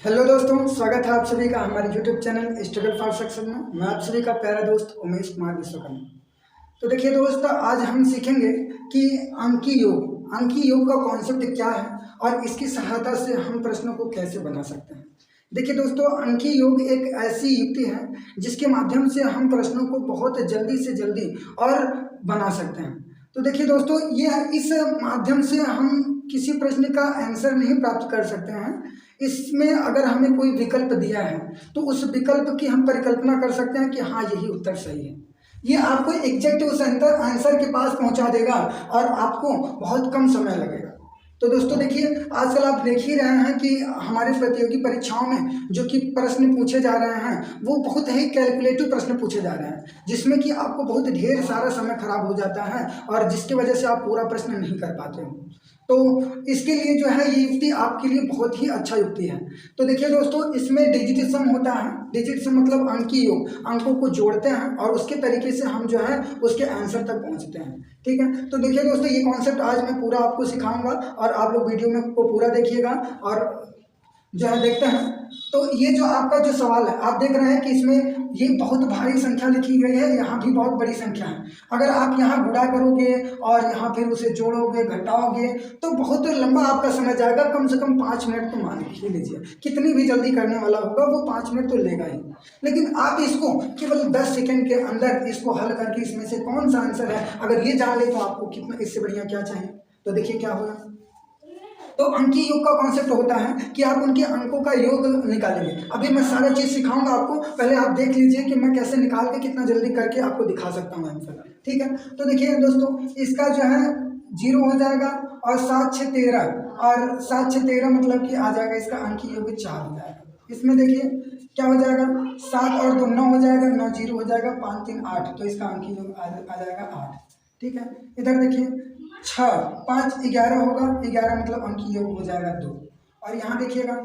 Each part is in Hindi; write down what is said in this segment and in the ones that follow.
हेलो दोस्तों, स्वागत है आप सभी का हमारे YouTube channel struggle for success में। मैं आप सभी का प्यारा दोस्त उमेश कुमार विश्वकर्मा। तो देखिए दोस्तों, आज हम सीखेंगे कि अंकी योग का कॉन्सेप्ट क्या है और इसकी सहायता से हम प्रश्नों को कैसे बना सकते हैं। देखिए दोस्तों, अंकी योग एक ऐसी युक्ति है जिसके माध्यम से हम प्रश्नों को बहुत जल्दी से जल्दी और बना सकते हैं। तो देखिए दोस्तों, ये इस माध्यम से हम किसी प्रश्न का आंसर नहीं प्राप्त कर सकते हैं। इसमें अगर हमें कोई विकल्प दिया है तो उस विकल्प की हम परिकल्पना कर सकते हैं कि हाँ, यही उत्तर सही है। ये आपको एग्जैक्ट उस आंसर के पास पहुंचा देगा और आपको बहुत कम समय लगेगा। तो दोस्तों देखिए, आजकल आप देख ही रहे हैं कि हमारे प्रतियोगी परीक्षाओं में जो कि प्रश्न पूछे जा रहे हैं वो बहुत ही कैलकुलेटिव प्रश्न पूछे जा रहे हैं, जिसमें कि आपको बहुत ढेर सारा समय खराब हो जाता है और जिसकी वजह से आप पूरा प्रश्न नहीं कर पाते हो। तो इसके लिए जो है ये युक्ति आपके लिए बहुत ही अच्छा युक्ति है। तो देखिए दोस्तों, इसमें डिजिट सम होता है। डिजिट सम मतलब अंकी योग, अंकों को जोड़ते हैं और उसके तरीके से हम जो है उसके आंसर तक पहुंचते हैं। ठीक है, तो देखिए दोस्तों, ये कॉन्सेप्ट आज मैं पूरा आपको सिखाऊंगा और आप लोग वीडियो में को पूरा देखिएगा और जो है देखते हैं। तो ये जो आपका जो सवाल है, आप देख रहे हैं कि इसमें ये बहुत भारी संख्या लिखी गई है, यहाँ भी बहुत बड़ी संख्या है। अगर आप यहाँ गुणा करोगे और यहाँ फिर उसे जोड़ोगे, घटाओगे तो बहुत लंबा आपका समय जाएगा। कम से कम 5 मिनट तो मान ही लीजिए, कितनी भी जल्दी करने वाला होगा वो 5 मिनट तो लेगा ही। लेकिन आप इसको केवल 10 सेकेंड के अंदर इसको हल करके इसमें से कौन सा आंसर है अगर ये जान ले तो आपको कितना, इससे बढ़िया क्या चाहिए। तो देखिए क्या होगा। तो अंकी योग का कॉन्सेप्ट होता है कि आप उनके अंकों का योग निकालेंगे। अभी मैं सारा चीज सिखाऊंगा आपको, पहले आप देख लीजिए कि मैं कैसे निकाल के कितना जल्दी करके आपको दिखा सकता हूँ आंसर। ठीक है, तो देखिए दोस्तों, इसका जो है 0 हो जाएगा और 7 6 13 और 7 6 13 मतलब कि आ जाएगा इसका अंकी योग 4 हो जाएगा। इसमें देखिए क्या हो जाएगा, 7 और 2 9 हो जाएगा, 9 0 हो जाएगा, 5 3 8, तो इसका अंकी योग आ जाएगा 8। ठीक है, इधर देखिए 6 5 11 होगा, 11 मतलब अंकी योग हो जाएगा 2। और यहाँ देखिएगा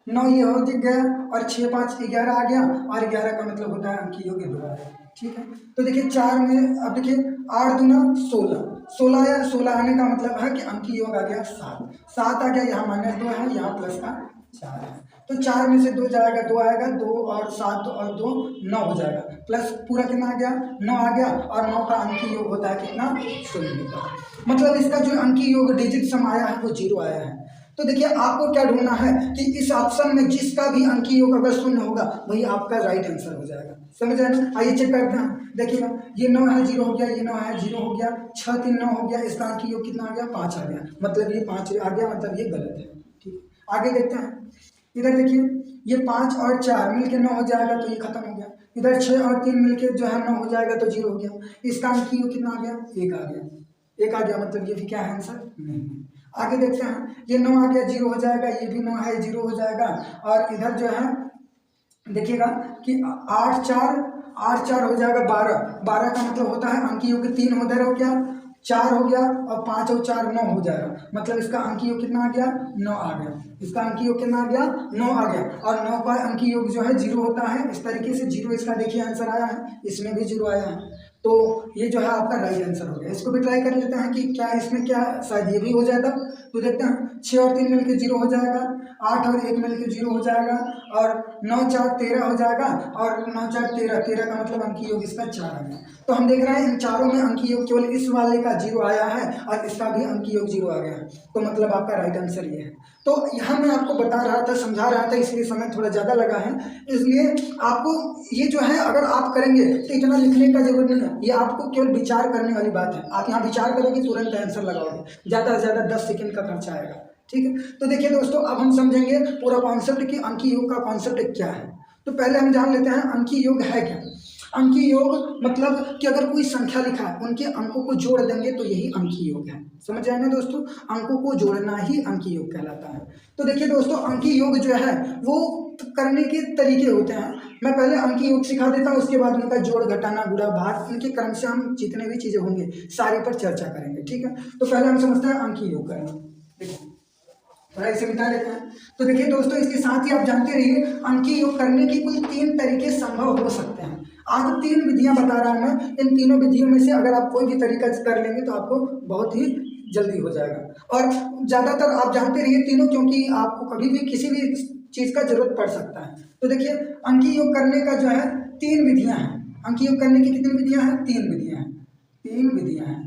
9 ये हो गया और 6 5 11 आ गया और 11 का मतलब होता है अंकी योग 2 आ गया। ठीक है, तो देखिए 4 में अब देखिए 8 दूना 16, 16 आया, 16 आने का मतलब है कि अंकी योग आ गया 7, 7 आ गया, यहाँ -2 है, यहाँ प्लस का 4 है। तो 4 में से 2 जाएगा, 2 आएगा, 2 और 7 और 2 9 हो जाएगा, प्लस पूरा कितना आ गया 9 आ गया और 9 का अंकी योग होता है कितना 0 होता है। मतलब इसका जो अंकी योग डिजिट सम आया है वो 0 आया है। तो देखिए आपको क्या ढूंढना है कि इस ऑप्शन में जिसका भी अंकी योग अगर 0 होगा वही आपका राइट आंसर हो जाएगा। समझ आए ना? आइए चेक करते हैं। देखिएगा ये 9 है 0 हो गया, ये 9 है 0 हो गया, 6 3 9 हो गया, इसका अंकी योग कितना आ गया 5 आ गया, मतलब ये 5 आ गया, मतलब ये गलत है। ठीक है, आगे देखते हैं। इधर देखिए ये 5 और 4 मिलके 9 हो जाएगा, तो ये खत्म हो गया। इधर 6 और 3 मिलके जो है 9 हो जाएगा, तो 0 हो गया। इसका अंकी योग कितना आ गया 1 आ गया, 1 आ गया, मतलब ये भी क्या है आंसर नहीं है। आगे देखते हैं, ये 9 आ गया 0 हो जाएगा, ये भी 9 है 0 हो जाएगा। और इधर जो है देखिएगा कि 8 4 हो जाएगा 12, 12 का मतलब होता है अंकी योग 3 उधर हो गया, 4 हो गया और 5 और 4 9 हो जाएगा, मतलब इसका अंकी योग कितना आ गया 9 आ गया। इसका अंकी योग कितना आ गया 9 आ गया और 9 का अंकी योग जो है 0 होता है। इस तरीके से 0 इसका देखिए आंसर आया है, इसमें भी 0 आया है, तो ये जो है आपका राइट आंसर हो गया। इसको भी ट्राई कर लेते हैं कि क्या इसमें क्या शायद ये भी हो जाएगा। तो देखते हैं 6 और 3 मिलकर 0 हो जाएगा, 8 और 1 मिलकर 0 हो जाएगा और 9 4 13 हो जाएगा और 9 4 13, 13 का मतलब अंकी योग इसका 4 आ गया। तो हम देख रहे हैं इन चारों में अंकी योग केवल इस वाले का 0 आया है और इसका भी अंकी योग 0 आ गया, तो मतलब आपका राइट आंसर ये है। तो यहाँ मैं आपको बता रहा था, समझा रहा था, इसलिए समय थोड़ा ज़्यादा लगा है। इसलिए आपको ये जो है अगर आप करेंगे तो इतना लिखने का जरूरत नहीं है, ये आपको केवल विचार करने वाली बात है। आप यहाँ विचार करोगे तुरंत आंसर लगाओगे, ज़्यादा से ज़्यादा 10 सेकेंड का खर्चा आएगा। ठीक है, तो देखिए दोस्तों, अब हम समझेंगे पूरा कॉन्सेप्ट कि अंकी योग का कॉन्सेप्ट क्या है। तो पहले हम जान लेते हैं अंकी योग है क्या। अंकी योग मतलब कि अगर कोई संख्या लिखा है उनके अंकों को जोड़ देंगे तो यही अंकी योग है। समझ आए ना दोस्तों, अंकों को जोड़ना ही अंकी योग कहलाता है। तो देखिए दोस्तों, अंकी योग जो है वो करने के तरीके होते हैं। मैं पहले अंकी योग सिखा देता हूँ, उसके बाद उनका जोड़ घटाना गुणा भाग इनके क्रम से हम जितने भी चीजें होंगे सारे पर चर्चा करेंगे। ठीक है, तो पहले हम समझते हैं अंकी योग करना। देखो थोड़ा इसे मिटा लेते हैं। तो देखिए दोस्तों, इसके साथ ही आप जानते रहिए अंकी योग करने की कुल 3 तरीके संभव हो सकते हैं। आज 3 विधियां बता रहा हूं मैं, इन तीनों विधियों में से अगर आप कोई भी तरीका कर लेंगे तो आपको बहुत ही जल्दी हो जाएगा। और ज़्यादातर आप जानते रहिए तीनों, क्योंकि आपको कभी भी किसी भी चीज़ का जरूरत पड़ सकता है। तो देखिए अंकीय योग करने का जो है 3 विधियां हैं। अंकीय योग करने की कितनी विधियां हैं? 3 विधियां हैं। 3 विधियां हैं।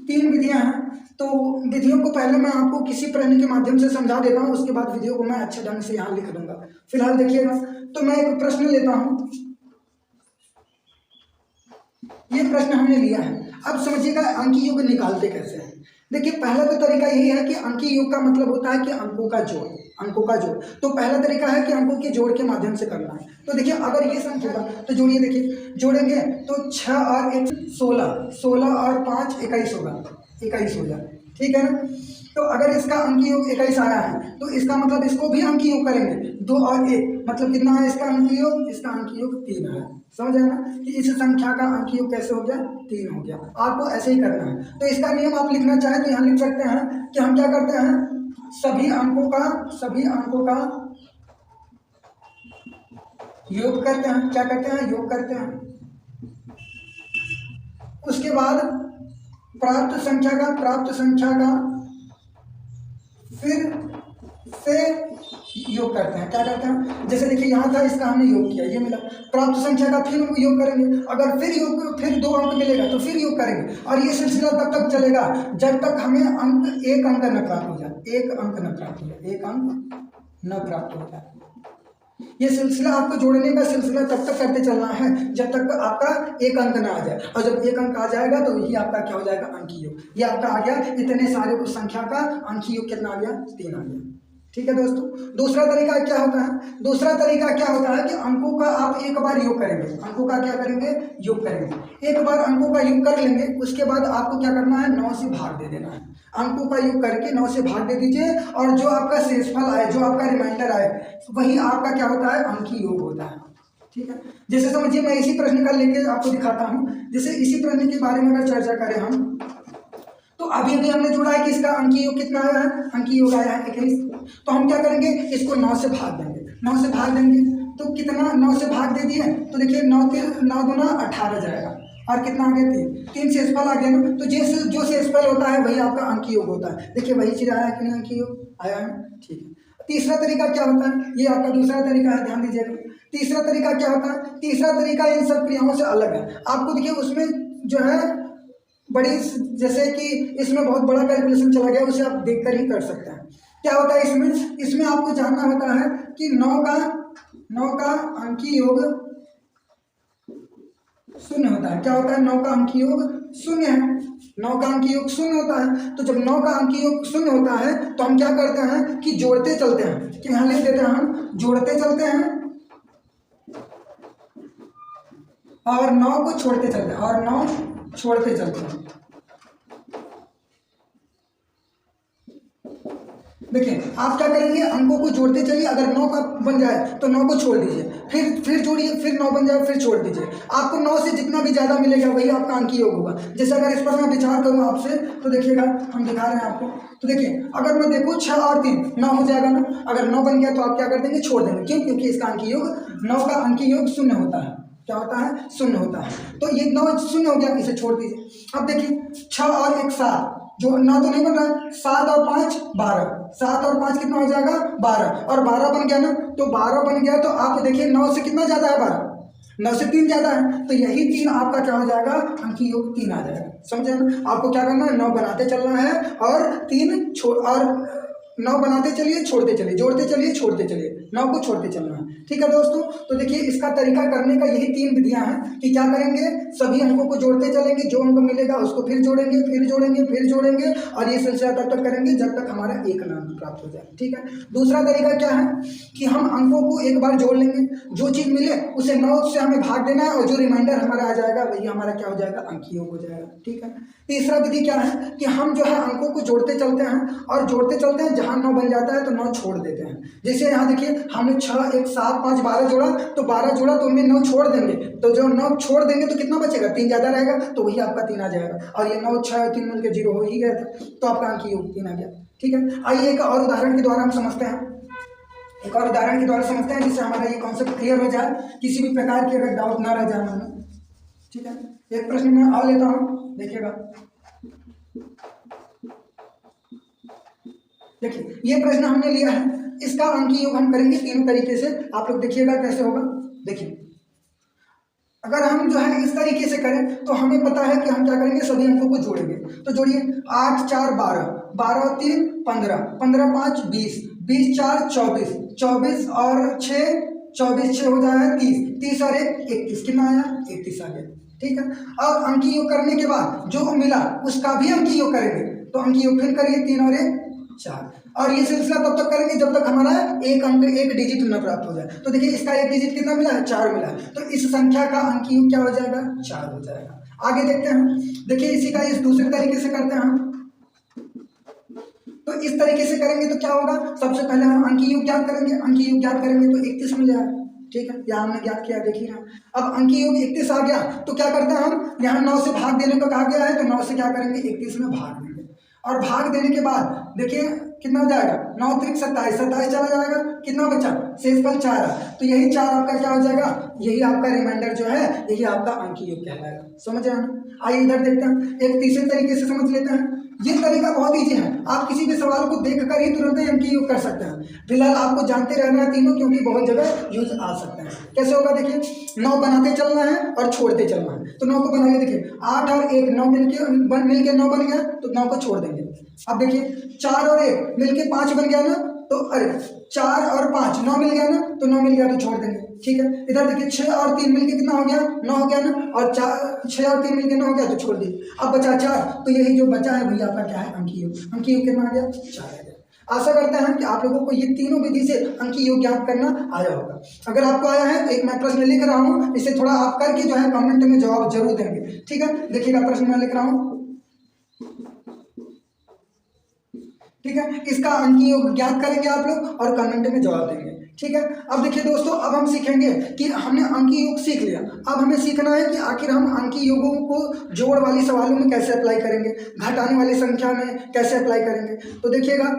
3 विधियां हैं। तो विधियों को पहले मैं आपको किसी प्रश्न के माध्यम से समझा देता हूँ, उसके बाद विधियों को मैं अच्छे ढंग से यहाँ लिख दूंगा। फिलहाल देखिएगा, तो मैं एक प्रश्न लेता हूँ। ये प्रश्न हमने लिया है। अब समझिएगा अंकीय योग निकालते कैसे हैं। देखिए पहला तो तरीका यही है कि अंकीय योग का मतलब होता है कि अंकों का जोड़, अंकों का जोड़। तो पहला तरीका है कि अंकों के जोड़ के माध्यम से करना है। तो देखिए अगर ये संख्या होगा तो जोड़िए, देखिए जोड़ेंगे तो 6 और 1 16, 16 और 5 21 होगा, 21 हो जाए, ठीक है ना। तो अगर इसका अंकीय योग 21 आया है तो इसका मतलब इसको भी अंकीय योग करेंगे। 2 और 1 मतलब कितना है इसका अंकीय योग? इसका अंकीय योग 3 है। समझ आया ना कि इस संख्या का अंकीय योग कैसे हो गया? 3 हो गया। आपको ऐसे ही करना है। तो इसका नियम आप लिखना चाहें तो यहाँ लिख सकते हैं कि हम क्या करते हैं, सभी अंकों का योग करते हैं। क्या करते हैं? योग करते हैं। उसके बाद प्राप्त संख्या का फिर से योग करते हैं। क्या करते हैं? जैसे देखिए यहाँ था, इसका हमने योग किया, ये मिला। प्राप्त संख्या का फिर योग करेंगे। अगर फिर 2 अंक मिलेगा तो फिर योग करेंगे। और ये सिलसिला तब तक चलेगा जब तक हमें एक अंक न प्राप्त हो जाए। एक अंक न प्राप्त हो जाए। ये सिलसिला आपको जोड़ने का सिलसिला तब तक करते चलना है जब तक आपका एक अंक ना आ जाए। और जब एक अंक आ जाएगा तो ये आपका क्या हो जाएगा? अंकीय योग। ये आपका आ गया, इतने सारे कुछ संख्या का अंकीय योग कितना आ गया? 3 आ गया। ठीक है दोस्तों। दूसरा तरीका क्या होता है कि अंकों का आप एक बार योग करेंगे। अंकों का क्या करेंगे? योग करेंगे। एक बार अंकों का योग कर लेंगे, उसके बाद आपको क्या करना है? 9 से भाग दे देना है। अंकों का योग करके 9 से भाग दे दीजिए और जो आपका शेषफल आए, जो आपका रिमाइंडर आए, वही आपका क्या होता है? अंकीय योग होता है। ठीक है। जैसे समझिए मैं इसी प्रश्न का लेके आपको दिखाता हूँ। जैसे इसी प्रश्न के बारे में अगर चर्चा करें हम, तो अभी हमने जोड़ा है कि इसका अंकीय योग कितना आया है? अंकीय योग आया है 21। तो हम क्या करेंगे? इसको 9 से भाग देंगे। 9 से भाग देंगे तो कितना? 9 से भाग दे दिए तो देखिए 9 दूना 18 जाएगा। और कितना आ गया? 3 शेषफल आ गया ना। तो जो शेषफल होता है वही आपका अंकीय योग होता है। देखिए वही चीज आया है कि नहीं? अंकीय योग आया है। ठीक है। तीसरा तरीका क्या होता है? ये आपका दूसरा तरीका है, ध्यान दीजिएगा। तीसरा तरीका क्या होता है? तीसरा तरीका इन सब क्रियाओं से अलग है। आपको देखिए उसमें जो है बड़ी, जैसे कि इसमें बहुत बड़ा कैलकुलेशन चला गया, उसे आप देखकर ही कर सकते हैं। क्या होता है इसमें आपको जानना होता है कि 9 का अंकीय योग 0 होता है। क्या होता है? 9 का अंकीय योग 0 है। 9 का अंकीय योग 0 होता है। तो जब 9 का अंकीय योग 0 होता है तो हम क्या करते हैं कि जोड़ते चलते हैं। कि यहाँ लिख देते हैं, हम जोड़ते चलते हैं और 9 को छोड़ते चलते हैं, और 9 छोड़ते चलते हैं। देखिए आप क्या करेंगे? अंकों को जोड़ते चलिए। अगर 9 का बन जाए तो 9 को छोड़ दीजिए, फिर जोड़िए, फिर 9 बन जाए, फिर छोड़ दीजिए। आपको 9 से जितना भी ज़्यादा मिलेगा वही आपका अंकीय योग होगा। जैसे अगर इस पर मैं विचार करूँ आपसे, तो देखिएगा हम दिखा रहे हैं आपको। तो देखिए अगर मैं देखूँ 6 और 3 9 हो जाएगा ना। अगर 9 बन गया तो आप क्या कर देंगे? छोड़ देंगे। क्यों? क्योंकि इसका अंकीय योग 9 का अंकीय योग 0 होता है। क्या होता है? 0 होता है। तो ये 9 0 हो गया, इसे छोड़ दीजिए। अब देखिए 6 और 1 7, जो 9 तो नहीं बन रहा है। 7 और 5 12, 7 और 5 कितना हो जाएगा? 12। और 12 बन गया ना। तो 12 बन गया तो आप देखिए 9 से कितना ज्यादा है? 12। 9 से 3 ज्यादा है, तो यही 3 आपका क्या हो जाएगा? अंकीय योग 3 आ जाएगा। समझे ना? आपको क्या करना है? 9 बनाते चलना है और 3 छोड़, और 9 बनाते चलिए, छोड़ते चलिए, जोड़ते चलिए, छोड़ते चलिए, 9 को छोड़ते चलना है। ठीक है दोस्तों। तो देखिए इसका तरीका करने का यही 3 विधियां हैं कि क्या करेंगे? सभी अंकों को जोड़ते चलेंगे, जो अंक मिलेगा उसको फिर जोड़ेंगे, फिर जोड़ेंगे, फिर जोड़ेंगे, और ये सिलसिला तब तक करेंगे जब तक हमारा एक अंक प्राप्त हो जाए। ठीक है। दूसरा तरीका क्या है कि हम अंकों को एक बार जोड़ लेंगे, जो चीज मिले उसे 9 से हमें भाग देना है, और जो रिमाइंडर हमारा आ जाएगा वही हमारा क्या हो जाएगा? अंकीय योग हो जाएगा। ठीक है। तीसरा विधि क्या है कि हम जो है अंकों को जोड़ते चलते हैं, और जोड़ते चलते हैं, जहां 9 बन जाता है तो 9 छोड़ देते हैं। जैसे यहाँ देखिए हमने 6 1 7 5 12 जोड़ा, तो 12 जोड़ा तो उनमें 9 छोड़ देंगे। तो जो 9 छोड़ देंगे तो कितना बचेगा? 3 ज्यादा रहेगा, तो वही आपका 3 आ जाएगा। और ये 9 6 3 मिलकर 0 हो ही गया था, तो आपका अंकीय योग 3 आ गया। ठीक है। आइए एक और उदाहरण के द्वारा हम समझते हैं, जिससे हमारा ये कॉन्सेप्ट क्लियर हो जाए, किसी भी प्रकार की अगर डाउट ना रह जाए मन में। ठीक है। एक प्रश्न मैं और लेता हूँ, देखिएगा। देखिए ये प्रश्न हमने लिया है, इसका अंकीय योग हम करेंगे तीनों तरीके से। आप लोग देखिएगा कैसे होगा। देखिए अगर हम जो है इस तरीके से करें तो हमें पता है कि हम क्या करेंगे, सभी अंकों को जोड़ेंगे। तो जोड़िए, 8 4 12, 12 और 3 15, 15 5 20, 20 4 24, 24 और 6 24, 6 हो जाएगा 30, 30 और 1 31, कितना आया 31 आ गया। ठीक है, और अंकीय योग करने के बाद जो मिला उसका भी अंकीय योग करेंगे। तो अंकीय योग फिर करिए, 3 और 1 4, और ये सिलसिला तब तक करेंगे जब तक हमारा एक अंक एक डिजिट न प्राप्त हो जाए। तो देखिए इसका एक डिजिट कितना मिला है, 4 मिला है, तो इस संख्या का अंकीय योग क्या हो जाएगा, 4 हो जाएगा। आगे देखते हैं। देखिए इसी का इस दूसरे तरीके से करते हैं हम। तो इस तरीके से करेंगे तो क्या होगा, सबसे पहले हम अंकीय योग ज्ञात करेंगे। अंकीय योग ज्ञात करेंगे तो 31 मिल जाएगा। ठीक है, यहाँ हमने ज्ञात किया, देखिए ना। अब अंकीय योग 31 आ गया तो क्या करते हैं हम, यहाँ 9 से भाग देने को कहा गया है, तो 9 से क्या करेंगे, 31 में भाग देंगे। और भाग देने के बाद देखिए कितना हो जाएगा, 9 3 27, 27 चला जाएगा, कितना बचा, शेषफल 4 है। तो यही 4 आपका क्या हो जाएगा, यही आपका रिमाइंडर जो है, यही आपका अंकीय योग कहलाएगा। समझ रहे हैं। आइए इधर देखते हैं, एक तीसरे तरीके से समझ लेते हैं। ये तरीका बहुत ईजी है, आप किसी भी सवाल को देखकर ही तुरंत ही अंकीय योग कर सकते हैं। फिलहाल आपको जानते रहना है तीनों, क्योंकि बहुत जगह यूज आ सकते हैं। कैसे होगा, देखिए 9 बनाते चलना है और छोड़ते चलना है। तो 9 को बनाइए, देखिए 8 और 1 9 मिलके 9 बन गया, तो 9 को छोड़ देंगे। अब देखिए 4 और 1 मिलके 5 बन गया ना, तो अरे 4 और 5 9 मिल गया ना, तो 9 मिल गया तो छोड़ देंगे। ठीक है, इधर देखिए 6 और 3 मिलके कितना हो गया, 9 हो गया ना, और 6 और 3 मिलके 9 हो गया, तो छोड़ दिए। अब बचा 4, तो यही जो बचा है वही आपका क्या है, अंकीय योग। अंकीय योग कितना आ गया, 4 आ गया। आशा करते हैं कि आप लोगों को ये तीनों विधि से अंकीय योग ज्ञात करना आया होगा। अगर आपको आया है तो एक मैं प्रश्न लिख रहा हूँ, इसे थोड़ा आप करके जो है कमेंट में जवाब जरूर देंगे। ठीक है, देखिएगा प्रश्न मैं लिख रहा हूँ। ठीक है, इसका अंकीय योग ज्ञात करेंगे आप लोग और कमेंट में जवाब देंगे। ठीक है, अब देखिए दोस्तों, अब हम सीखेंगे कि हमने अंकीय योग सीख लिया, अब हमें सीखना है कि आखिर हम अंकीय योगों को जोड़ वाली सवालों में कैसे अप्लाई करेंगे, घटाने वाली संख्या में कैसे अप्लाई करेंगे। तो देखिएगा,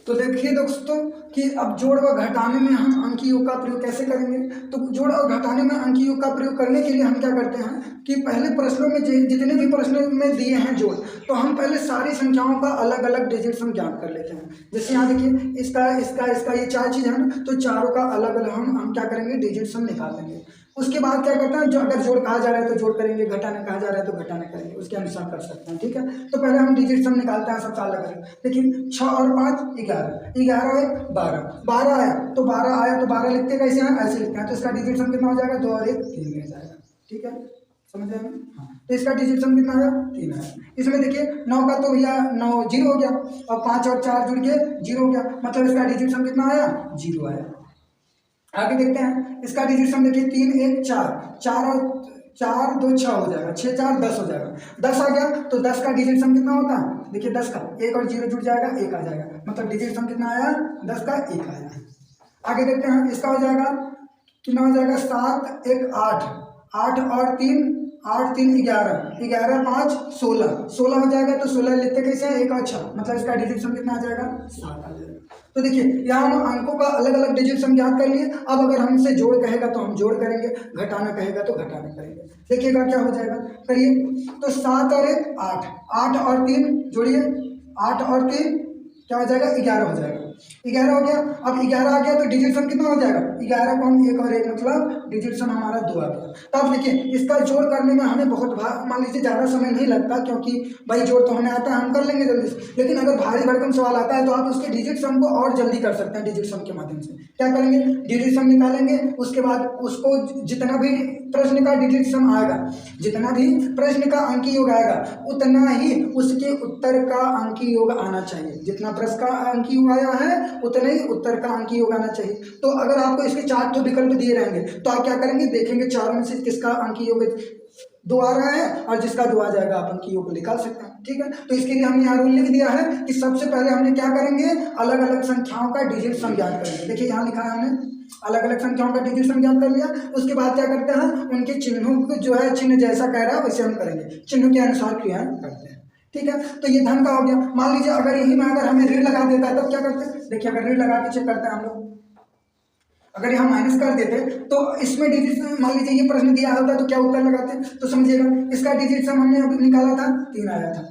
तो देखिए दोस्तों कि अब जोड़ व घटाने में हम अंकीय योग का प्रयोग कैसे करेंगे। तो जोड़ और घटाने में अंकीय योग का प्रयोग करने के लिए हम क्या करते हैं कि पहले प्रश्नों में जितने भी प्रश्नों में दिए हैं जोड़, तो हम पहले सारी संख्याओं का अलग अलग डिजिट्स हम ज्ञात कर लेते हैं। जैसे यहाँ देखिए इसका इसका इसका ये 4 चीज़ है ना, तो चारों का अलग अलग हम क्या करेंगे, डिजिट्स हम निकाल लेंगे। उसके बाद क्या करते हैं, जो अगर जोड़ कहा जा रहा है तो जोड़ करेंगे, घटाना कहा जा रहा है तो घटाना करेंगे, उसके अनुसार कर सकते हैं। ठीक है, तो पहले हम डिजिट्स हम निकालते हैं सबसे अलग अलग। देखिए 6 और 5 11, 11 और 1 12, 12 आया तो 12 आया तो 12 लिखते कैसे हैं, ऐसे लिखते हैं। तो इसका डिजिट सम कितना हो जाएगा, 2 और 1 3 में जाएगा। ठीक है, समझ रहे हैं। हाँ, तो इसका डिजिट सम कितना आया, 3 आया। इसमें देखिए 9 का तो भैया 9 0 हो गया, और 5 और 4 जुड़ के 0 हो गया, मतलब इसका डिजिट सम कितना आया, 0 आया। आगे देखते हैं, इसका डिजिट सम देखिए 3 1 4, 4 और 4 2 6 हो जाएगा, 6 4 10 हो जाएगा, 10 आ गया। तो 10 का डिजिट सम कितना होता है, देखिए 10 का 1 और 0 जुड़ जाएगा, 1 आ जाएगा, मतलब डिजिट सम कितना आया, 10 का 1 आया। आगे देखते हैं, इसका हो जाएगा कितना हो जाएगा, 7 1 8, 8 और 3 8 3 11, 11 5 16, 16 हो जाएगा। तो 16 लिखते कैसे हैं, 1 और 6, मतलब इसका डिजिट सम कितना आ जाएगा, 7 आ जाएगा। तो देखिए यहाँ हम अंकों का अलग अलग डिजिट सम ज्ञात कर लिए। अब अगर हमसे जोड़ कहेगा तो हम जोड़ करेंगे, घटाना कहेगा तो घटाना करेंगे। देखिएगा क्या हो जाएगा, करिए। तो 7 और 1 8, 8 और 3 जोड़िए, 8 और 3 क्या हो जाएगा, 11 हो जाएगा, 11 हो गया। अब 11 आ गया तो डिजिट सम कितना हो जाएगा, 11 को हम 1 और 1 मतलब डिजिट सम हमारा 2 आ गया। तब देखिए इसका जोड़ करने में हमें बहुत मान लीजिए ज़्यादा समय नहीं लगता, क्योंकि भाई जोड़ तो हमें आता है, हम कर लेंगे जल्दी से। लेकिन अगर भारी भरकम सवाल आता है तो आप उसके डिजिट सम को और जल्दी कर सकते हैं। डिजिट सम के माध्यम से क्या करेंगे, डिजिट सम निकालेंगे, उसके बाद उसको जितना भी प्रश्न का डिजिट सम आएगा, जितना भी प्रश्न का अंकीय योग आएगा, उतना ही उसके उत्तर का अंकीय योग आना चाहिए। जितना प्रश्न का अंकीय योग आया है उतना ही उत्तर का अंकीय योग आना चाहिए। तो अगर आपको इसके 4 विकल्प दिए रहेंगे तो आप क्या करेंगे, देखेंगे चारों में से किसका अंकीय योग 2 आ रहा है, और जिसका 2 आ जाएगा आप अंकीय योग निकाल सकते हैं। ठीक है, तो इसके लिए हमने यहाँ रूल लिख दिया है कि सबसे पहले हमने क्या करेंगे, अलग अलग संख्याओं का डिजिट सम ज्ञात करेंगे। देखिए यहाँ लिखा है हमने अलग अलग संख्याओं का डिजिट सम ज्ञात कर लिया। उसके बाद क्या करते हैं, उनके चिन्हों को जो है चिन्ह जैसा कह रहा है वैसे हम करेंगे, चिन्ह के अनुसार क्रिया करते हैं। ठीक है, तो ये धन का हो गया। मान लीजिए अगर यही में अगर हमें ऋण लगा देता है तब क्या करते हैं, देखिए अगर ऋण लगा के चेक करते हैं हम लोग, अगर यहाँ माइनस कर देते तो इसमें डिजिट मान लीजिए ये प्रश्न दिया होता तो क्या उत्तर लगाते, तो समझिएगा इसका डिजिट सम हमने अभी निकाला था 3 आया था,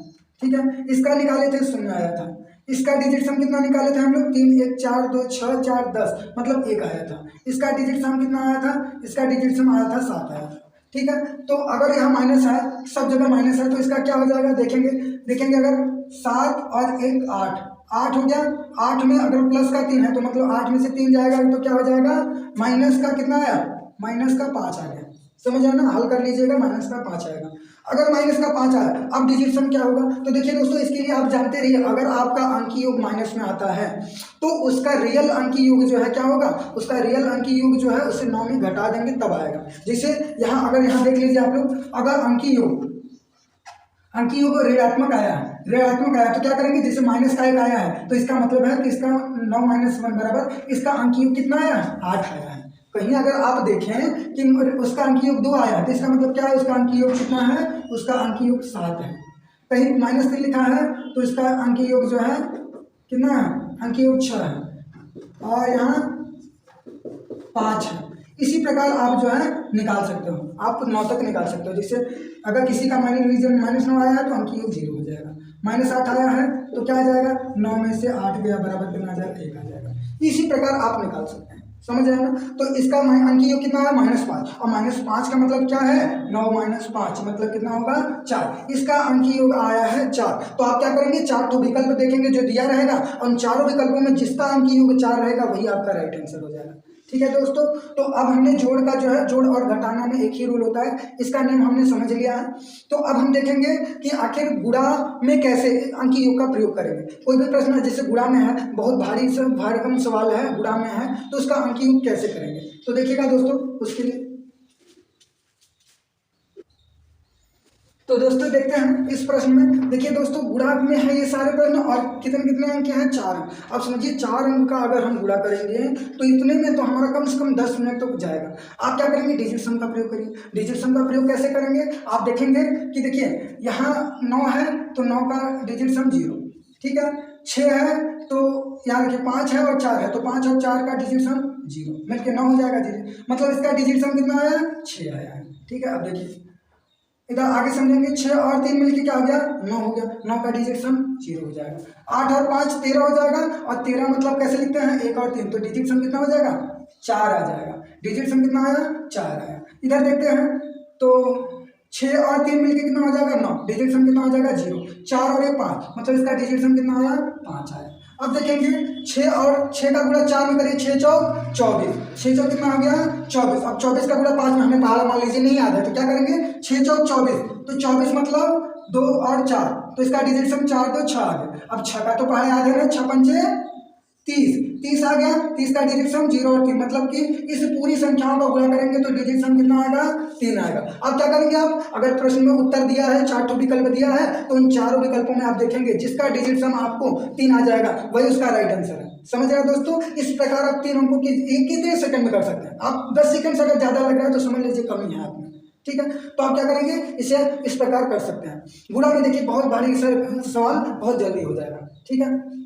ठीक है। इसका निकाले थे 0 आया था। इसका डिजिट सम कितना निकाले थे हम लोग 3 1 4 2 6 4 10 मतलब 1 आया था। इसका डिजिट सम कितना आया था, इसका डिजिट सम आया था 7 आया था, ठीक है। तो अगर यहाँ माइनस है, सब जगह माइनस है, तो इसका क्या हो जाएगा देखेंगे अगर 7 और 1 8 8 हो गया। 8 में अगर प्लस का 3 है तो मतलब 8 में से 3 जाएगा तो क्या हो जाएगा, माइनस का कितना आया, माइनस का 5 आ गया। समझ आया ना, हल कर लीजिएगा, माइनस का 5 आएगा। अगर माइनस का 5 आया अब डिजिट सम क्या होगा, तो देखिए दोस्तों इसके लिए आप जानते रहिए, अगर आपका अंकीय योग माइनस में आता है तो उसका रियल अंकीय योग जो है क्या होगा, उसका रियल अंकीय योग जो है उसे 9 में घटा देंगे तब आएगा। जैसे यहाँ अगर यहाँ देख लीजिए आप लोग, अगर अंकीय योग ऋणात्मक आया तो क्या करेंगे, जैसे माइनस का 1 आया है तो इसका मतलब है कि इसका 9 - 1 बराबर इसका अंकीय योग कितना आया है, 8 आया है। कहीं अगर आप देखें कि उसका अंकीय योग 2 आया है तो इसका मतलब क्या है, उसका अंकीय योग कितना है, उसका अंकीय योग 7 है। कहीं -3 लिखा है तो इसका अंकीय योग जो है कितना है, अंकीय योग 6 है और यहाँ 5 है। इसी प्रकार आप जो है निकाल सकते हो, आप 9 तक निकाल सकते हो। जैसे अगर किसी का -9 आया है तो अंकीय योग 0 हो जाएगा। -8 आया है तो क्या आ जाएगा, 9 में से 8 गया बराबर कितना आ जाएगा, 1 आ जाएगा। इसी प्रकार आप निकाल सकते हैं, समझ आया ना। तो इसका अंकीय योग कितना है, -5, और -5 का मतलब क्या है, 9 - 5 मतलब कितना होगा, 4। इसका अंकीय योग आया है 4। तो आप क्या करेंगे, 4 तो विकल्प देखेंगे जो दिया रहेगा, उन चारों विकल्पों में जिसका अंकीय योग 4 रहेगा वही आपका राइट आंसर हो जाएगा। ठीक है दोस्तों, तो अब हमने जोड़ का जो है, जोड़ और घटाना में एक ही रूल होता है, इसका नियम हमने समझ लिया है। तो अब हम देखेंगे कि आखिर गुणा में कैसे अंकीय योग का प्रयोग करेंगे। कोई भी प्रश्न है जैसे गुणा में है, बहुत भारी भरकम सवाल है, गुणा में है, तो उसका अंकीय योग कैसे करेंगे, तो देखिएगा दोस्तों उसके लिए। तो दोस्तों देखते हैं इस प्रश्न में। देखिए दोस्तों गुणा में है ये सारे प्रश्न और कितने कितने अंक हैं, 4 अंक। अब समझिए 4 अंक का अगर हम गुणा करेंगे तो इतने में तो हमारा कम से कम 10 मिनट तो जाएगा। आप क्या करेंगे, डिजिट सम का प्रयोग करिए। डिजिट सम का प्रयोग कैसे करेंगे, आप देखेंगे कि देखिए यहाँ 9 है तो 9 का डिजिट सम 0, ठीक है। 6 है तो यहाँ देखिए 5 है और 4 है तो 5 और 4 का डिजिट सम 0 मिलकर 9 हो जाएगा डिजिट, मतलब इसका डिजिट सम कितना आया, 6 आया है, ठीक है। अब देखिए इधर आगे समझेंगे, 6 और 3 मिलके क्या हो गया, 9 हो गया। 9 का डिजिट सम 0 हो जाएगा। 8 और 5 13 हो जाएगा, और 13 मतलब कैसे लिखते हैं, 1 और 3, तो डिजिट सम कितना हो जाएगा, 4 आ जाएगा। डिजिट सम कितना आया, 4 आया। इधर देखते हैं तो 6 और 3 मिलके कितना हो जाएगा, 9, डिजिट सम कितना हो जाएगा 0। 4 और 1 5, मतलब इसका डिजिट सम कितना आया, 5 आया। अब देखेंगे 6 और 6 का गुणा 4 में करिए, 6 चौक 24, 6 चौक कितना हो गया 24। अब 24 का गुणा 5 में हमें पहाड़ा मान लीजिए नहीं याद है, तो क्या करेंगे 6 चौक 24, तो 24 मतलब 2 और 4, तो इसका डिजिट सम 4 तो 6 आ गया। अब 6 का तो पहाड़ा याद है ना, 6 पंचे 30 आ गया। 30 का डिजिट सम 0 और 3, मतलब कि इस पूरी संख्याओं का गुणा करेंगे तो डिजिट सम कितना आएगा, 3 आएगा। अब क्या करेंगे आप, अगर प्रश्न में उत्तर दिया है, 4 विकल्प दिया है, तो उन चारों विकल्पों में आप देखेंगे जिसका डिजिट सम आपको 3 आ जाएगा वही उसका राइट आंसर है। समझ रहे हैं दोस्तों, इस प्रकार आप 3 अंकों की एक कितने सेकंड में कर सकते हैं। आप 10 सेकंड से अगर ज्यादा लग रहा है तो समझ लीजिए कमी है आप में, ठीक है। तो आप क्या करेंगे, इसे इस प्रकार कर सकते हैं। गुणा में देखिए बहुत भारी सवाल बहुत जल्दी हो जाएगा, ठीक है।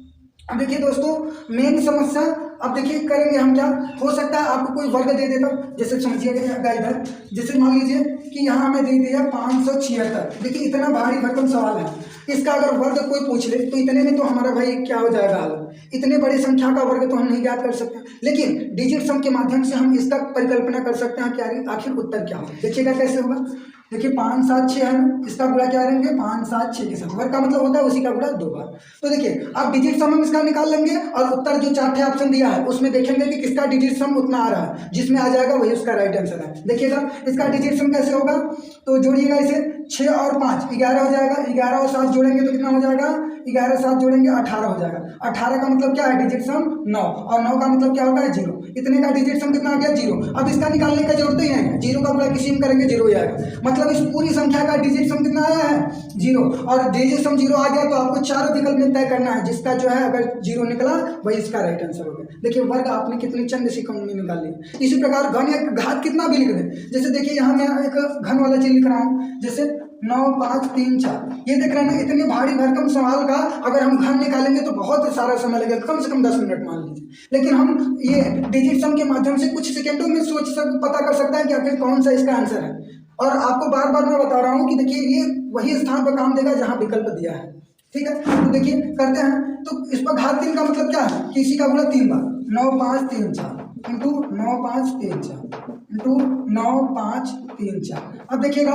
अब देखिए दोस्तों मेन समस्या, अब देखिए करेंगे हम क्या, हो सकता है आपको कोई वर्ग दे देता, जैसे समझिएगा इधर, जैसे मान लीजिए कि यहाँ हमें दे दिया 576। देखिए इतना भारी भरकम सवाल है, इसका अगर वर्ग कोई पूछ ले तो इतने में तो हमारा भाई क्या हो जाएगा हाल। इतने बड़ी संख्या का वर्ग तो हम नहीं ज्ञात कर सकते, लेकिन डिजिट सम के माध्यम से हम इसका परिकल्पना कर सकते हैं कि आखिर उत्तर क्या होगा। देखिएगा कैसे होगा, देखिए 5 7 6 है ना, इसका गुणा क्या करेंगे 5 7 6 के साथ, वर्ग का मतलब होता है उसी का गुणा 2 बार। तो देखिए आप डिजिट सम हम इसका निकाल लेंगे और उत्तर जो 4 ऑप्शन दिया है उसमें देखेंगे कि किसका डिजिट सम उतना आ रहा है, जिसमें आ जाएगा वही उसका राइट आंसर है। देखिएगा इसका डिजिट सम कैसे होगा, तो जोड़िएगा इसे, 6 और 5 11 हो जाएगा, 11 और 7 जोड़ेंगे तो कितना हो जाएगा, 11 7 जोड़ेंगे 18 हो जाएगा। 18 का मतलब क्या है, डिजिट सम 9, और 9 का मतलब क्या होता है 0। इतने का डिजिट सम कितना आ गया 0। अब इसका निकालने का जरूरत ही है, 0 का गुणा किसी में करेंगे 0 ही आएगा, मतलब इस पूरी संख्या का डिजिट सम कितना आया है 0, और डिजिट सम 0 आ गया तो आपको चारों विकल्प में तय करना है, जिसका जो है अगर 0 निकला वही इसका राइट आंसर हो गया। देखिए वर्ग आपने कितनी चंद सेकंड में निकाल लिया। इसी प्रकार घन या घात कितना भी लिख दे, जैसे देखिए यहाँ मैं एक घन वाला चीज लिख रहा हूँ, जैसे 9 5 3 4। ये देख रहे हैं ना, इतने भारी भरकम सवाल का अगर हम घन निकालेंगे तो बहुत सारा समय लगेगा, कम से कम 10 मिनट मान लीजिए। लेकिन हम ये डिजिट सम के माध्यम से कुछ सेकंडों में पता कर सकते हैं कि आखिर कौन सा इसका आंसर है। और आपको बार बार मैं बता रहा हूँ कि देखिए ये वही स्थान पर काम देगा जहाँ विकल्प दिया है, ठीक है। तो देखिए करते हैं, तो इस पर घात 3 का मतलब क्या है कि इसी का गुणा 3 बार, 9 5 3 4 इंटू 9 5 3 4 इंटू 9 5 3 4। अब देखिएगा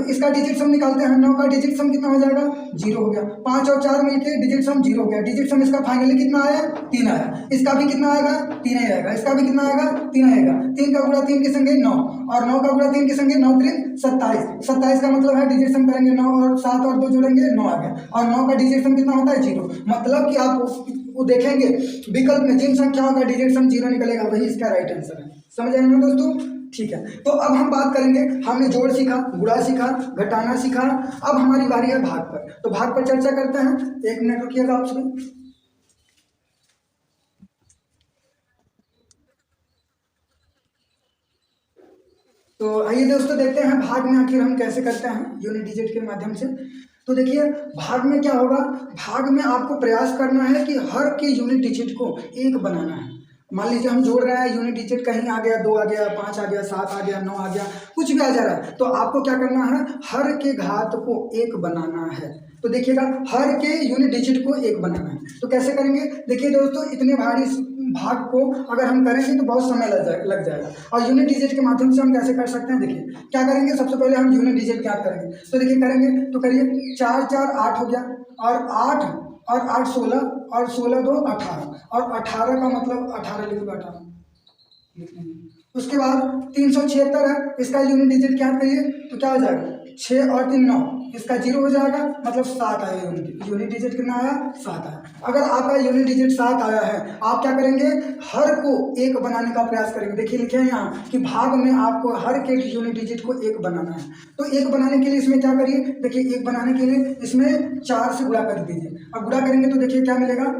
इसका डिजिट सम निकालते हैं। 9 का डिजिट सम कितना हो जाएगा, 0 हो गया। 5 और 4 मिलके डिजिट सम 0 हो गया। डिजिट सम इसका फाइनली कितना आया, 3 आया। इसका भी कितना आएगा, 3 ही आएगा। इसका भी कितना आएगा, 3 आएगा। 3 का गुणा 3 के संगे 9 और 9 का गुणा 3 के संगे 9 3 27। 27 का मतलब है डिजिट सम करेंगे 9 और 7 और 2 जोड़ेंगे 9 आ गया। और 9 का डिजिट सम कितना होता है, 0। मतलब कि आप वो देखेंगे विकल्प में जिन संख्याओं का डिजिट सम 0 निकलेगा वही इसका राइट आंसर है। समझ आए ना दोस्तों, ठीक है। तो अब हम बात करेंगे, हमने जोड़ सीखा, गुणा सीखा, घटाना सीखा, अब हमारी बारी है भाग पर। तो भाग पर चर्चा करते हैं। 1 मिनट रुकिएगा आप सभी। तो आइए दोस्तों देखते हैं भाग में आखिर हम कैसे करते हैं यूनिट डिजिट के माध्यम से। तो देखिए भाग में क्या होगा, भाग में आपको प्रयास करना है कि हर के यूनिट डिजिट को एक बनाना है। मान लीजिए हम जोड़ रहे हैं, यूनिट डिजिट कहीं आ गया, 2 आ गया, 5 आ गया, 7 आ गया, 9 आ गया, कुछ भी आ जा रहा है, तो आपको क्या करना है, हर के घात को 1 बनाना है। तो देखिएगा हर के यूनिट डिजिट को 1 बनाना है। तो कैसे करेंगे, देखिए दोस्तों इतने भारी भाग को अगर हम करेंगे तो बहुत समय लग जाएगा। और यूनिट डिजिट के माध्यम से हम कैसे कर सकते हैं, देखिए क्या करेंगे, सबसे पहले हम यूनिट डिजिट ज्ञात करेंगे। तो देखिए करेंगे तो करिए, 4 4 8 हो गया, और 8 और 8 16, और 16 2 18, और 18 का मतलब 18 लिख लो, 18। उसके बाद 376 है, इसका यूनिट डिजिट ज्ञात करिए तो क्या हो जाएगा, 6 और 3 9, इसका 0 हो जाएगा, मतलब 7 आया। यूनिट डिजिट कितना आया, 7 आया। अगर आपका यूनिट डिजिट 7 आया है, आप क्या करेंगे, हर को 1 बनाने का प्रयास करेंगे। देखिए लिखे हैं यहाँ कि भाग में आपको हर के यूनिट डिजिट को 1 बनाना है। तो 1 बनाने के लिए इसमें क्या करिए, देखिए 1 बनाने के लिए इसमें 4 से गुणा कर दीजिए। अब गुणा करेंगे तो देखिए क्या मिलेगा,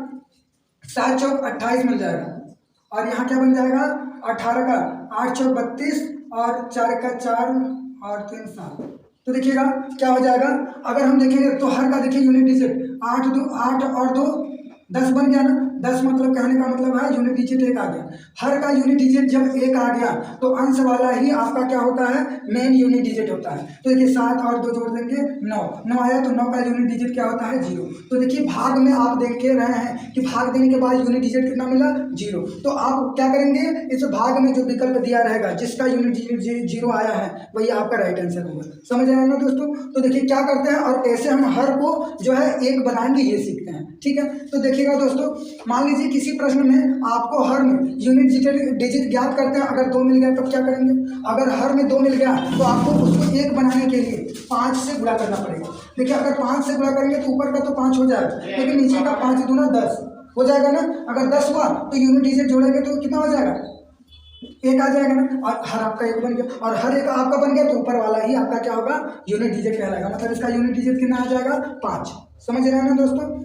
7 चौक 28 मिल जाएगा, और यहाँ क्या बन जाएगा, 18 का 8 चौक 32, और 4 का 4 और 3 7। तो देखिएगा क्या हो जाएगा, अगर हम देखेंगे तो हर का देखिए यूनिट डिजिट 8 2 8 और 2 10 बन गया ना। 10 मतलब कहने का मतलब है यूनिट डिजिट 1 आ गया। हर का यूनिट डिजिट जब 1 आ गया तो अंश वाला ही आपका क्या होता है, मेन यूनिट डिजिट होता है। तो देखिए 7 और 2 जोड़ देंगे 9, 9 आया, तो 9 का यूनिट डिजिट क्या होता है, 0। तो देखिए भाग में आप देख के रहे हैं कि भाग देने के बाद यूनिट डिजिट कितना मिला, 0। तो आप क्या करेंगे, इस भाग में जो विकल्प दिया रहेगा जिसका यूनिट डिजिट 0 आया है वही आपका राइट आंसर होगा। समझ आया ना दोस्तों। तो देखिए क्या करते हैं और कैसे हम हर को जो है 1 बनाएंगे ये सीखते हैं, ठीक है। तो देखिएगा दोस्तों, मान लीजिए किसी प्रश्न में आपको हर में यूनिट डिजिट ज्ञात करते हैं, अगर 2 मिल गया तब क्या करेंगे, अगर हर में 2 मिल गया तो आपको उसको 1 बनाने के लिए 5 से गुणा करना पड़ेगा। देखिए अगर 5 से गुणा करेंगे तो ऊपर का तो 5 हो जाएगा, लेकिन नीचे का 5 दूना 10 हो जाएगा ना। अगर 10 हुआ तो यूनिट डिजिट जोड़ेंगे तो कितना हो जाएगा, 1 आ जाएगा ना। और हर आपका 1 बन गया, और हर 1 आपका बन गया तो ऊपर वाला ही आपका क्या होगा, यूनिट डिजिट कहलाएगा। मतलब इसका यूनिट डिजिट कितना आ जाएगा, 5। समझ रहे हैं ना दोस्तों।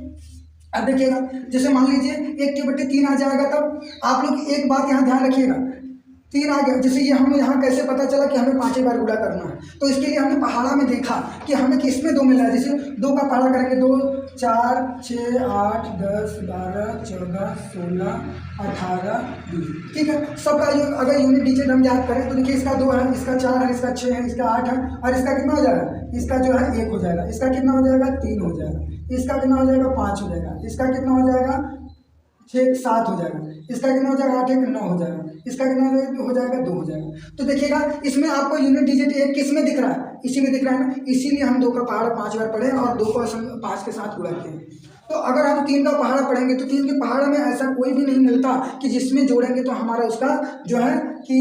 अब देखिएगा जैसे मान लीजिए 1/3 आ जाएगा, तब आप लोग एक बात यहाँ ध्यान रखिएगा, 3 आ गया, जैसे ये हमें यहाँ कैसे पता चला कि हमें 5 बार गुणा करना है। तो इसके लिए हमने पहाड़ा में देखा कि हमें किस में 2 मिल रहा है। जैसे 2 का पहाड़ा करेंगे, 2 4 6 8 10 12 14 16 18 20, ठीक है। सबका अगर यूनिट डिजिट हम याद करें तो देखिए इसका 2 है, इसका 4 है, इसका 6 है, इसका 8 है, और इसका कितना हो जाएगा, इसका जो है 1 हो जाएगा, इसका कितना हो जाएगा, 3 हो जाएगा, इसका कितना हो जाएगा, 5 हो जाएगा, इसका कितना हो जाएगा, 6 7 हो जाएगा, इसका कितना हो जाएगा, 8 1 9 हो जाएगा, इसका कितना हो जाएगा 2 हो जाएगा। तो देखिएगा इसमें आपको यूनिट डिजिट 1 किस में दिख रहा है, इसी में दिख रहा है ना। इसीलिए हम 2 का पहाड़ा 5 बार पढ़े और 2 को 5 के साथ गुणा किए। तो अगर हम 3 का पहाड़ा पढ़ेंगे तो 3 के पहाड़ा में ऐसा कोई भी नहीं मिलता कि जिसमें जोड़ेंगे तो हमारा उसका जो है कि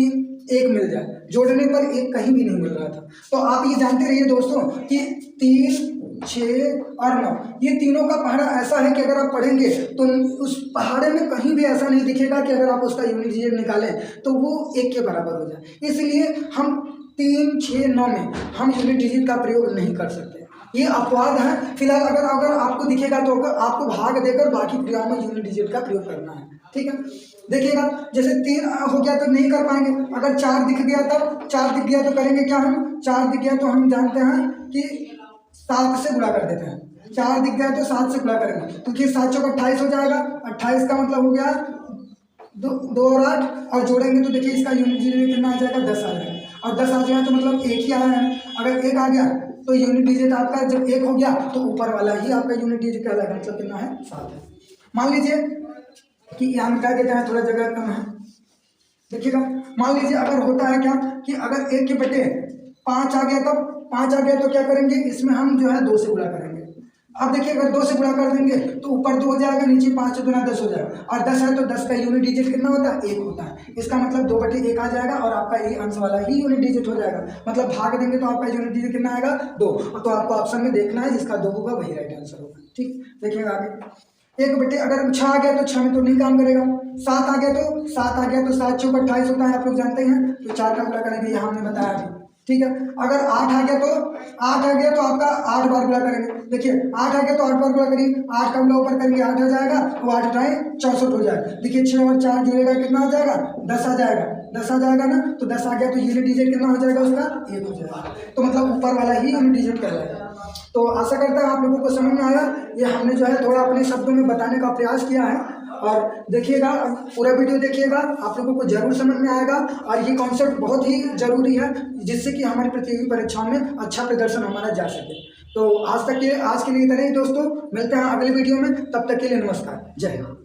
1 मिल जाए। जोड़ने पर 1 कहीं भी नहीं मिल रहा था। तो आप ये जानते रहिए दोस्तों कि 3 6 और 9 ये तीनों का पहाड़ा ऐसा है कि अगर आप पढ़ेंगे तो उस पहाड़े में कहीं भी ऐसा नहीं दिखेगा कि अगर आप उसका यूनिट डिजिट निकालें तो वो 1 के बराबर हो जाए। इसलिए हम 3 6 9 में हम यूनिट डिजिट का प्रयोग नहीं कर सकते, ये अपवाद है। फिलहाल अगर आपको दिखेगा तो आपको भाग देकर बाकी क्रियाओं में यूनिट डिजिट का प्रयोग करना है, ठीक है। देखिएगा जैसे 3 हो गया तो नहीं कर पाएंगे, अगर 4 दिख गया तब 4 दिख गया तो करेंगे क्या, हम 4 दिख गया तो हम जानते हैं कि 7 से गुणा कर देते हैं। 4 दिख गया तो 7 से गुणा करेंगे, क्योंकि 7 चौक 28 हो जाएगा। 28 का मतलब हो गया 2 और 8 और जोड़ेंगे तो देखिए इसका यूनिट डिजिट कितना आ जाएगा, 10 आ जाएगा। और 10 आ जाएगा तो मतलब 1 ही आया है। अगर 1 आ गया तो यूनिट डिजिट आपका जब 1 हो गया तो ऊपर वाला ही आपका यूनिट डिजिट कहलाएगा, मतलब कितना है, 7 है। मान लीजिए कि यहाँ मिटा देते हैं, थोड़ा जगह कम है। देखिएगा मान लीजिए अगर होता है क्या कि अगर 1 के बटे 5 आ गया, तब 5 आ गया तो क्या करेंगे, इसमें हम जो है 2 से गुणा करेंगे। अब देखिए अगर 2 से गुणा कर देंगे तो ऊपर 2 हो जाएगा, नीचे 5 दुना 10 हो जाएगा। और 10 है तो 10 का यूनिट डिजिट कितना होता है, 1 होता है। इसका मतलब 2/1 आ जाएगा और आपका ये अंश वाला ही यूनिट डिजिट हो जाएगा। मतलब भाग देंगे तो आपका यूनिट डिजिट कितना आएगा, 2। तो आपको ऑप्शन में देखना है, जिसका 2 होगा वही राइट आंसर होगा। ठीक, देखिएगा आगे 1 बटे अगर 6 आ गया तो 6 में तो नहीं काम करेगा। 7 आ गया तो 7 चौक 28 होता है, आप लोग जानते हैं। तो 4 का गुणा करेंगे, यहाँ हमने बताया अभी। ठीक है, अगर 8 आ गया तो आपका 8 बार गुणा करेंगे। देखिए 8 आ गया तो 8 बार गुणा करिए, 8 का गुणा ऊपर करेंगे 8 आ जाएगा, तो 8 × 64 हो जाएगा। देखिए 6 और 4 जुड़ेगा कितना आ जाएगा, 10 आ जाएगा। 10 आ जाएगा ना, तो 10 आ गया तो यूनिट डिजिट कितना हो जाएगा उसका, 1 हो जाएगा। तो मतलब ऊपर वाला ही यूनिट डिजिट कहलाएगा। तो आशा करता है आप लोगों को समझ में आया। ये हमने जो है थोड़ा अपने शब्दों में बताने का प्रयास किया है। और देखिएगा पूरा वीडियो देखिएगा, आप लोगों को जरूर समझ में आएगा। और ये कॉन्सेप्ट बहुत ही जरूरी है, जिससे कि हमारी प्रतियोगी परीक्षाओं में अच्छा प्रदर्शन हमारा जा सके। तो आज के लिए इतना ही दोस्तों, मिलते हैं अगले वीडियो में, तब तक के लिए नमस्कार, जय हिंद।